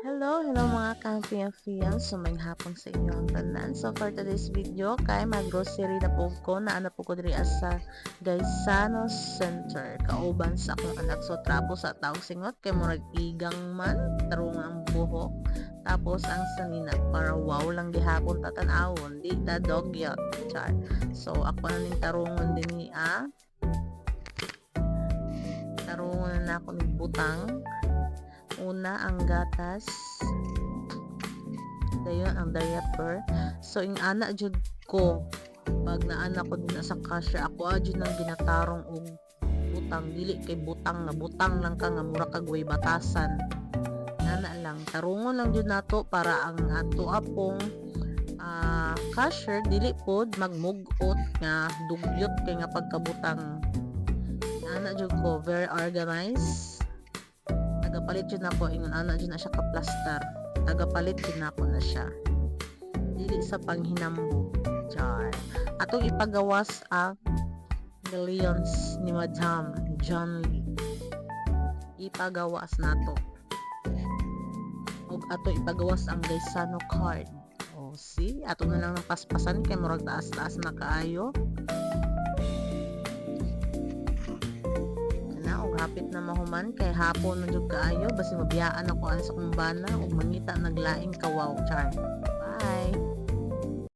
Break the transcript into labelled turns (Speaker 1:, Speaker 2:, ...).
Speaker 1: Hello mga kampiyan-fiyan. So, may hapon sa inyo ang tanan. So, for today's video, kay mag-grocery na po ko na ano po ko diri sa Gaisano Center. Kauban sa akong anak. So, trapo sa taong singot kay murag igang man, tarong ang buhok. Tapos, ang sanina, para wow lang gihapon tatanawon. Di ta dog yot. Char. So, ako na ning tarungon din ni tarungon na ako ng butang. Una ang gatas, dayon ang diaper. So ing ana jud ko pag naana ko din sa cashier, ako jud nang ginatarong og butang, dili kay butang nga butang lang ka nga mura kag way batasan. Ana lang tarungon lang jud nato para ang ato apong cashier dili pod magmugot nga dugyot kay nga pagkabutang. Ana jud ko very organized. Tagapalit yun ako, ingon ana dyan na siya ka-plaster. Tagapalit yun ako na siya. Dili sa panghinambo. Char. Atong ipagawas ang millions ni Madam John Lee. Ipagawas nato. O ato ipagawas ang Gaisano card. O see, ato na lang paspasan kay murag taas-taas na kaayo. Hapit na mahuman kay hapon na jud kaayo basi mabiyaan ako an sa kumbana ug mangita naglaing kawaw. Char. Bye.